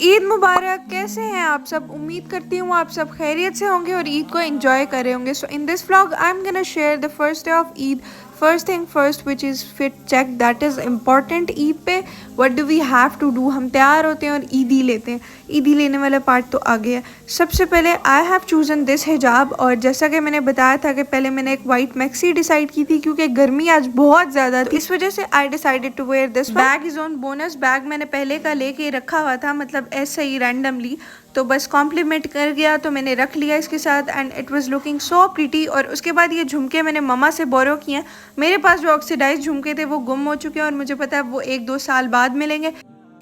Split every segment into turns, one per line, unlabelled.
ईद मुबारक। कैसे हैं आप सब? उम्मीद करती हूँ आप सब खैरियत से होंगे और ईद को एंजॉय कर रहे होंगे। So in this vlog I am gonna share the first day of Eid. First thing first which is fit check, that is important. Eid पे what do we have to do? हम तैयार होते हैं और ईदी लेते हैं। ईदी लेने वाला पार्ट तो आ गया। सबसे पहले आई हैव चूजन दिस हिजाब, और जैसा कि मैंने बताया था कि पहले मैंने एक वाइट मैक्सी डिसाइड की थी क्योंकि गर्मी आज बहुत ज़्यादा थी, इस वजह से I decided to wear this. Bag is on bonus. Bag मैंने पहले का लेके रखा हुआ था, मतलब ऐसे ही रैंडमली, तो बस कॉम्प्लीमेंट कर गया तो मैंने रख लिया इसके साथ, and it was looking so pretty. और उसके बाद ये झुमके मैंने मम्मा से बोरो किए हैं। मेरे पास जो ऑक्सीडाइज झुमके थे वो गुम हो चुके हैं और मुझे पता है वो 1-2 साल बाद मिलेंगे,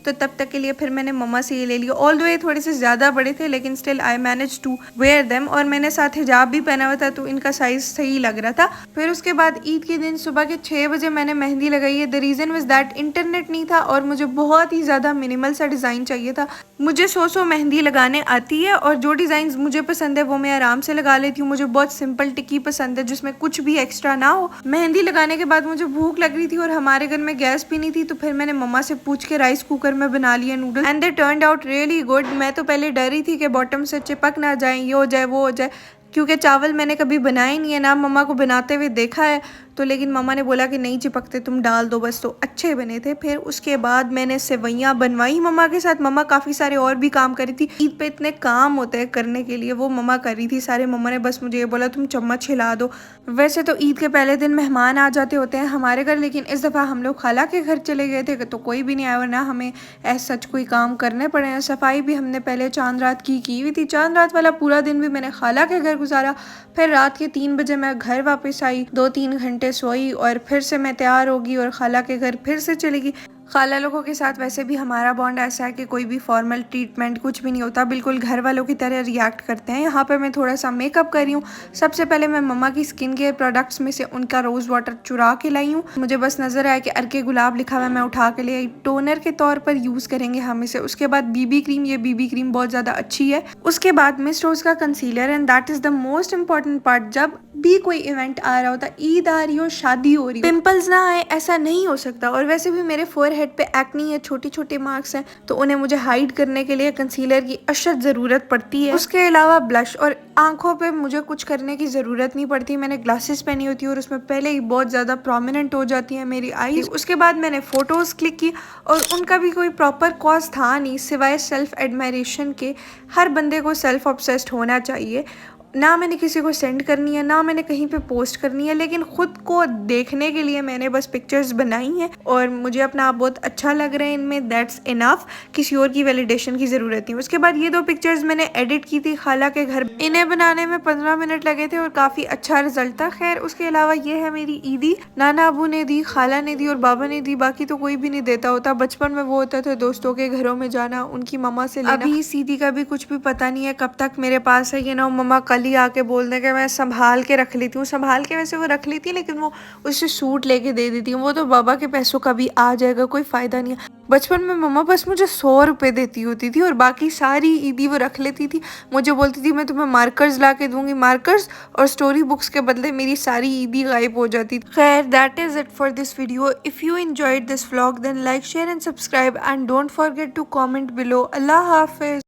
तो तब तक के लिए फिर मैंने मम्मा से ये ले लिया। ऑल दो ये थोड़े से ज़्यादा बड़े थे लेकिन still I manage to wear them, और मैंने साथ हिजाब भी पहना हुआ था तो इनका साइज सही लग रहा था। फिर उसके बाद ईद के दिन सुबह के 6 बजे मैंने मेहंदी लगाई है। The reason was that internet नहीं था और मुझे बहुत ही ज़्यादा मिनिमल सा डिज़ाइन चाहिए था। मुझे 100 मेहंदी लगाने आती है और जो डिज़ाइन मुझे पसंद है वो मैं आराम से लगा लेती हूँ। मुझे बहुत सिंपल टिक्की पसंद है जिसमें कुछ भी एक्स्ट्रा ना हो। मेहंदी लगाने के बाद मुझे भूख लग रही थी और हमारे घर में गैस भी नहीं थी, तो फिर मैंने मम्मा से पूछ के राइस कुकर में बना लिया noodle, and they turned out really good. मैं तो पहले डरी थी कि बॉटम से चिपक ना जाए, ये हो जाए वो हो जाए, क्योंकि चावल मैंने कभी बनाए नहीं है, ना मम्मा को बनाते हुए देखा है, तो लेकिन मम्मा ने बोला कि नहीं चिपकते, तुम डाल दो बस, तो अच्छे बने थे। फिर उसके बाद मैंने सेवैयाँ बनवाई मम्मा के साथ। मम्मा काफ़ी सारे और भी काम करी थी। ईद पे इतने काम होते हैं करने के लिए, वो मम्मा कर रही थी सारे। मम्मा ने बस मुझे ये बोला तुम चम्मच हिला दो। वैसे तो ईद के पहले दिन मेहमान आ जाते होते हैं हमारे घर, लेकिन इस दफ़ा हम लोग खाला के घर चले गए थे तो कोई भी नहीं आया, वरना हमें ऐसा सच कोई काम करने पड़े हैं। सफाई भी हमने पहले चांद रात की हुई थी। चांद रात वाला पूरा दिन भी मैंने खाला के घर गुजारा। फिर रात के 3 बजे मैं घर वापस आई, 2-3 घंटे सोई और फिर से मैं तैयार होगी और खाला के घर फिर से चलेगी। खाला लोगों के साथ वैसे भी हमारा बॉन्ड ऐसा है कि कोई भी फॉर्मल ट्रीटमेंट कुछ भी नहीं होता, बिल्कुल घर वालों की तरह रिएक्ट करते हैं। यहाँ पे मैं थोड़ा सा मेकअप कर रही हूँ। सबसे पहले मैं मम्मा की स्किन केयर प्रोडक्ट्स में से उनका रोज़ वाटर चुरा के लाई हूँ। मुझे बस नज़र आया कि अर्के गुलाब लिखा हुआ है, मैं उठा के ले आई। टोनर के तौर पर यूज़ करेंगे हम इसे। उसके बाद बीबी क्रीम, ये बीबी क्रीम बहुत ज़्यादा अच्छी है। उसके बाद मिस रोज़ का concealer, and that is the most important part. जब भी कोई इवेंट आ रहा होता, ईद आ रही हो, शादी हो रही हो, पिंपल्स ना आए ऐसा नहीं हो सकता। और वैसे भी मेरे फोरहेड पे एक्नी है, छोटे छोटे मार्क्स हैं, तो उन्हें मुझे हाइड करने के लिए कंसीलर की अशद ज़रूरत पड़ती है। उसके अलावा ब्लश, और आंखों पे मुझे कुछ करने की ज़रूरत नहीं पड़ती। मैंने ग्लासेस पहनी होती है और उसमें पहले ही बहुत ज़्यादा प्रोमिनेंट हो जाती है मेरी आईज। उसके बाद मैंने फ़ोटोज़ क्लिक की और उनका भी कोई प्रॉपर कॉज था नहीं सिवाय सेल्फ एडमायरेशन के। हर बंदे को सेल्फ ऑब्सेस्ड होना चाहिए। ना मैंने किसी को सेंड करनी है, ना मैंने कहीं पे पोस्ट करनी है, लेकिन खुद को देखने के लिए मैंने बस पिक्चर्स बनाई हैं और मुझे अपना आप बहुत अच्छा लग रहा है इनमें। दैट्स इनफ, किसी और की वैलिडेशन की ज़रूरत नहीं। उसके बाद ये 2 पिक्चर्स मैंने एडिट की थी खाला के घर। इन्हें बनाने में 15 मिनट लगे थे और काफ़ी अच्छा रिजल्ट था। खैर उसके अलावा ये है मेरी ईदी। नाना अबू ने दी, खाला ने दी और बाबा ने दी। बाकी तो कोई भी नहीं देता होता। बचपन में वो होता था दोस्तों के घरों में जाना, उनकी मम्मा से लेना। अभी इस ईदी का भी कुछ भी पता नहीं है कब तक मेरे पास है। ये ना मम्मा कल ही आके बोल दे कि मैं संभाल के रख लेती हूँ। संभाल के वैसे वो रख लेती है, लेकिन वो उससे सूट लेके दे देती हूँ। वो तो बाबा के पैसों का भी आ जाएगा, कोई फ़ायदा नहीं है। बचपन में मम्मा बस मुझे 100 रुपये देती होती थी और बाकी सारी ईदी वो रख लेती थी। मुझे बोलती थी मैं तुम्हें मार्कर्स ला के दूंगी, मार्कर्स और स्टोरी बुक्स के बदले मेरी सारी ईदी गायब हो जाती थी। खैर that is it for this video. If you enjoyed this vlog then like, share and subscribe, and don't forget to comment below. अल्लाह हाफिज़।